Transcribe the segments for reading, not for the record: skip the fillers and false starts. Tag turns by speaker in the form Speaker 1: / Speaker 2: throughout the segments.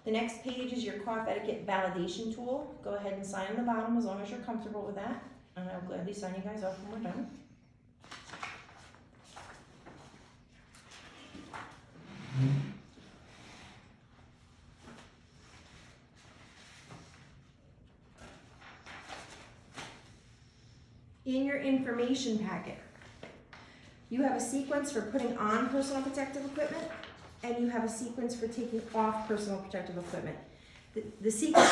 Speaker 1: The next page is your cough etiquette validation tool. Go ahead and sign on the bottom as long as you're comfortable with that. And I'll gladly sign you guys off when we're done. In your information packet, you have a sequence for putting on personal protective equipment, and you have a sequence for taking off personal protective equipment. The sequence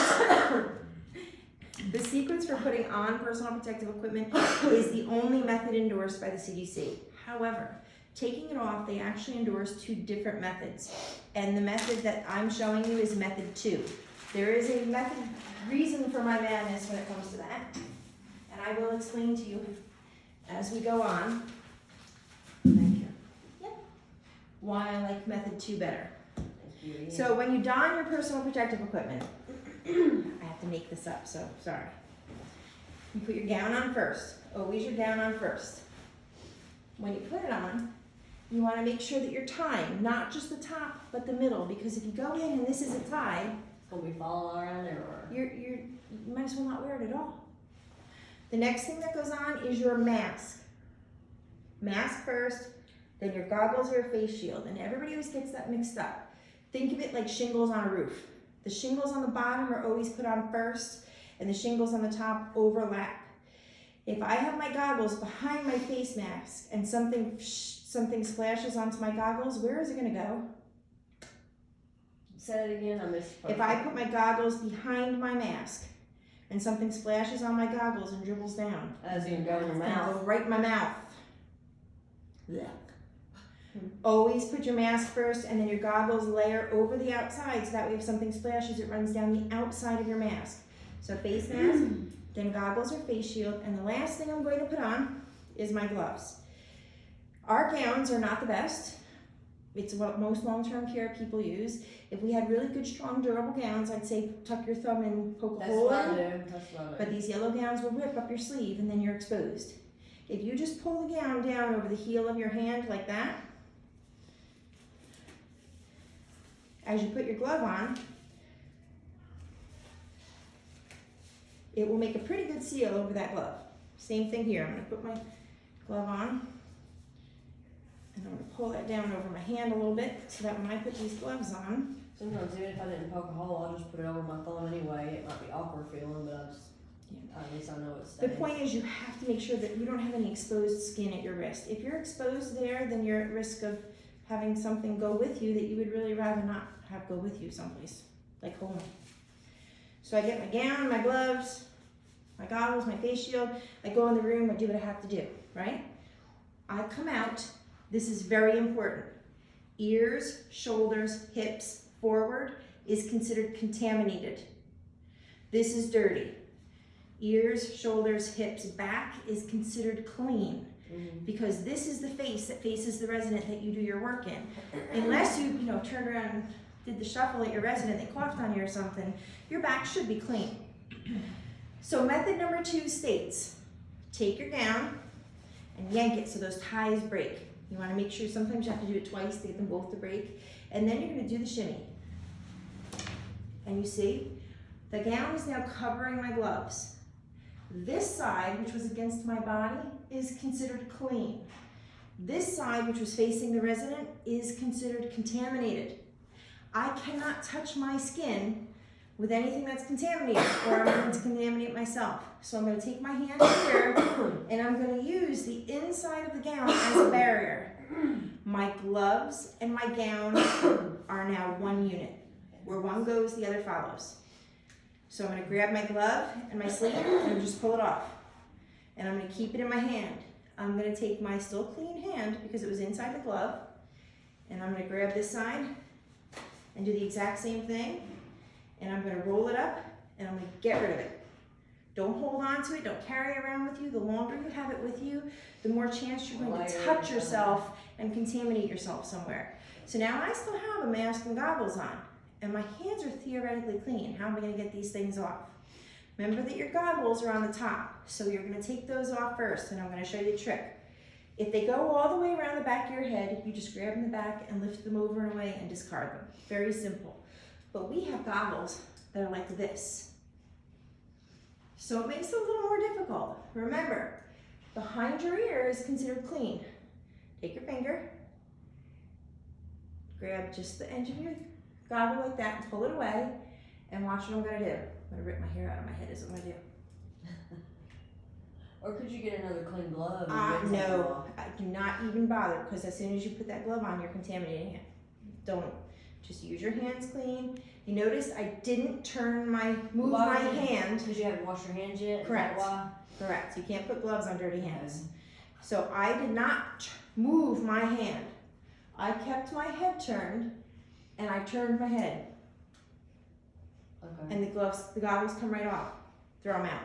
Speaker 1: for putting on personal protective equipment is the only method endorsed by the CDC. However, taking it off, they actually endorse 2 different methods. And the method that I'm showing you is method 2. There is a reason for my madness when it comes to that. And I will explain to you as we go on. Thank you. Yep. Why I like method 2 better. So when you don your personal protective equipment, I have to make this up, so sorry. You put your gown on first. Always your gown on first. When you put it on, you want to make sure that you're tying, not just the top, but the middle, because if you go in and this isn't tied,
Speaker 2: it's gonna be falling around everywhere.
Speaker 1: You might as well not wear it at all. The next thing that goes on is your mask. Mask first, then your goggles or your face shield, and everybody always gets that mixed up. Think of it like shingles on a roof. The shingles on the bottom are always put on first, and the shingles on the top overlap. If I have my goggles behind my face mask and something splashes onto my goggles, where is it gonna go?
Speaker 2: Say it again, I missed.
Speaker 1: If I put my goggles behind my mask and something splashes on my goggles and dribbles down,
Speaker 2: as you go in your
Speaker 1: it's gonna
Speaker 2: mouth.
Speaker 1: go right in my mouth. Always put your mask first and then your goggles layer over the outside, so that way if something splashes, it runs down the outside of your mask. So face mask, then goggles or face shield, and the last thing I'm going to put on is my gloves. Our gowns are not the best. It's what most long-term care people use. If we had really good, strong, durable gowns, I'd say tuck your thumb and poke a hole in.
Speaker 2: That's what I do.
Speaker 1: But these yellow gowns will rip up your sleeve and then you're exposed. If you just pull the gown down over the heel of your hand like that, as you put your glove on, it will make a pretty good seal over that glove. Same thing here. I'm going to put my glove on, and I'm going to pull that down over my hand a little bit so that when I put these gloves on,
Speaker 2: Sometimes even if I didn't poke a hole, I'll just put it over my thumb anyway. It might be awkward feeling, but at least I know it's
Speaker 1: the point is you have to make sure that you don't have any exposed skin at your wrist. If you're exposed there, then you're at risk of having something go with you that you would really rather not have go with you someplace, like home. So I get my gown, my gloves, my goggles, my face shield. I go in the room, I do what I have to do, right? I come out, this is very important. Ears, shoulders, hips, forward is considered contaminated. This is dirty. Ears, shoulders, hips, back is considered clean. Because this is the face that faces the resident that you do your work in. Unless you turned around and did the shuffle at your resident, they coughed on you or something, your back should be clean. So method number 2 states, take your gown and yank it so those ties break. You want to make sure sometimes you have to do it twice to get them both to break. And then you're going to do the shimmy. And you see, the gown is now covering my gloves. This side, which was against my body, is considered clean. This side, which was facing the resident, is considered contaminated. I cannot touch my skin with anything that's contaminated, or I'm going to contaminate myself. So I'm going to take my hand here, and I'm going to use the inside of the gown as a barrier. My gloves and my gown are now one unit. Where one goes, the other follows. So I'm going to grab my glove and my sleeve and just pull it off. And I'm going to keep it in my hand. I'm going to take my still clean hand, because it was inside the glove, and I'm going to grab this side and do the exact same thing. And I'm going to roll it up, and I'm going to get rid of it. Don't hold on to it. Don't carry it around with you. The longer you have it with you, the more chance you're going to touch yourself and contaminate yourself somewhere. So now I still have a mask and goggles on, and my hands are theoretically clean. How am I going to get these things off? Remember that your goggles are on the top, so you're going to take those off first, and I'm going to show you a trick. If they go all the way around the back of your head, you just grab them in the back and lift them over and away and discard them. Very simple. But we have goggles that are like this. So it makes it a little more difficult. Remember, behind your ear is considered clean. Take your finger, grab just the edge of your goggle like that and pull it away, and watch what I'm gonna do. I'm gonna rip my hair out of my head is what I'm gonna do.
Speaker 2: Or could you get another clean glove? and rinse it
Speaker 1: No,
Speaker 2: off?
Speaker 1: I do not even bother, because as soon as you put that glove on, you're contaminating it. Don't. Just use your hands clean. You notice I didn't move
Speaker 2: Why
Speaker 1: my
Speaker 2: did you-
Speaker 1: hand.
Speaker 2: Because you haven't washed your hands yet? Is that
Speaker 1: Correct.
Speaker 2: why?
Speaker 1: Correct. You can't put gloves on dirty hands. So I did not move my hand. I kept my head turned, and I turned my head,
Speaker 2: Okay.
Speaker 1: and the goggles come right off. Throw them out.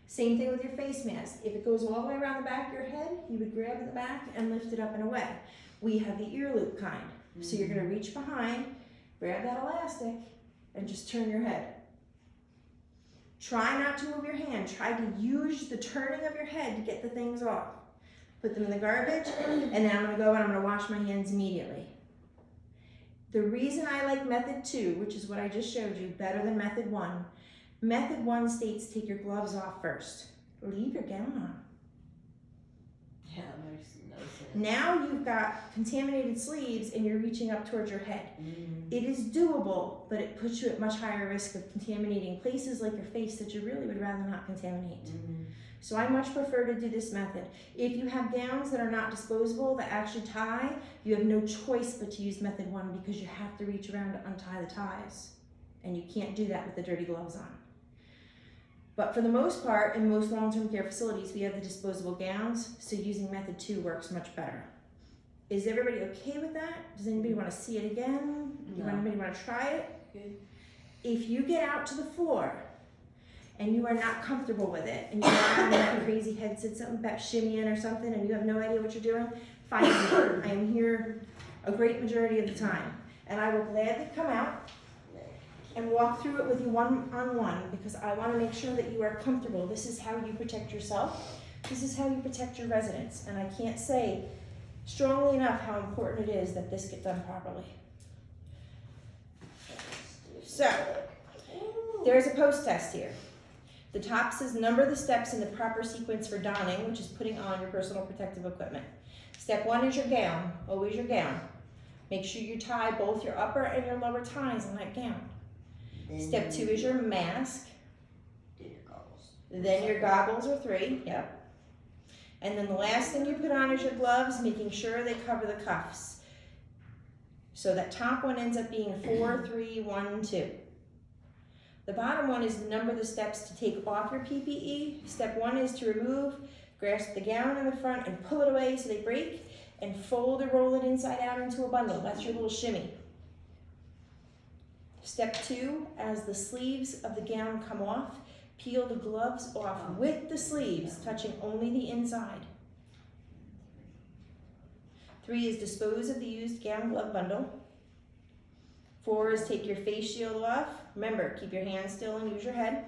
Speaker 1: Same thing with your face mask. If it goes all the way around the back of your head, you would grab the back and lift it up and away. We have the ear loop kind. So you're gonna reach behind, grab that elastic, and just turn your head. Try not to move your hand. Try to use the turning of your head to get the things off. Put them in the garbage, and then I'm gonna go and I'm gonna wash my hands immediately. The reason I like method 2, which is what I just showed you, better than method 1. Method 1 states take your gloves off first. Leave your gown on.
Speaker 2: Yeah, that makes no sense.
Speaker 1: Now you've got contaminated sleeves and you're reaching up towards your head.
Speaker 2: Mm-hmm.
Speaker 1: It is doable, but it puts you at much higher risk of contaminating places like your face that you really would rather not contaminate.
Speaker 2: Mm-hmm.
Speaker 1: So I much prefer to do this method. If you have gowns that are not disposable, that actually tie, you have no choice but to use method 1, because you have to reach around to untie the ties. And you can't do that with the dirty gloves on. But for the most part, in most long-term care facilities, we have the disposable gowns, so using method 2 works much better. Is everybody okay with that? Does anybody want to see it again?
Speaker 2: No.
Speaker 1: Anybody want to try it?
Speaker 2: Good.
Speaker 1: If you get out to the floor and you are not comfortable with it, and you're on that crazy headset, something about shimmying or something, and you have no idea what you're doing, find me. I am here a great majority of the time, and I will gladly come out and walk through it with you one-on-one, because I want to make sure that you are comfortable. This is how you protect yourself. This is how you protect your residents, and I can't say strongly enough how important it is that this get done properly. So, there's a post test here. The top says number the steps in the proper sequence for donning, which is putting on your personal protective equipment. Step 1 is your gown, always your gown. Make sure you tie both your upper and your lower ties on that gown. Step 2 is your mask.
Speaker 2: Then your goggles.
Speaker 1: Then your goggles are 3, yep. And then the last thing you put on is your gloves, making sure they cover the cuffs. So that top one ends up being 4, 3, 1, 2. The bottom one is number the steps to take off your PPE. Step 1 is to remove, grasp the gown in the front and pull it away so they break, and fold or roll it inside out into a bundle. That's your little shimmy. Step 2, as the sleeves of the gown come off, peel the gloves off with the sleeves, touching only the inside. 3 is dispose of the used gown glove bundle. 4 is take your face shield off. Remember, keep your hands still and use your head.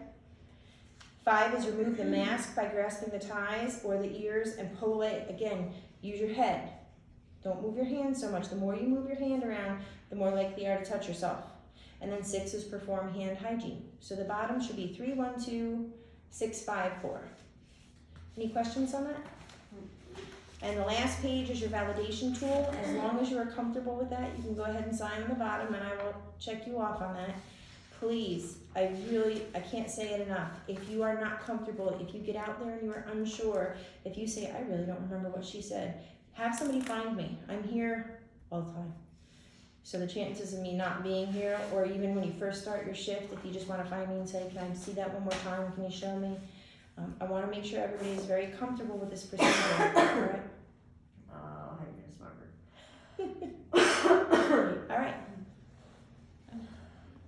Speaker 1: 5 is remove the mask by grasping the ties or the ears and pull away. Again, use your head. Don't move your hand so much. The more you move your hand around, the more likely you are to touch yourself. And then 6 is perform hand hygiene. So the bottom should be 3, 1, 2, 6, 5, 4. Any questions on that? And the last page is your validation tool. As long as you are comfortable with that, you can go ahead and sign on the bottom, and I will check you off on that. Please, I can't say it enough. If you are not comfortable, if you get out there and you are unsure, if you say, I really don't remember what she said, have somebody find me. I'm here all the time. So the chances of me not being here, or even when you first start your shift, if you just want to find me and say, can I see that one more time, can you show me? I want to make sure everybody is very comfortable with this procedure. All right?
Speaker 2: I'll have you in a smart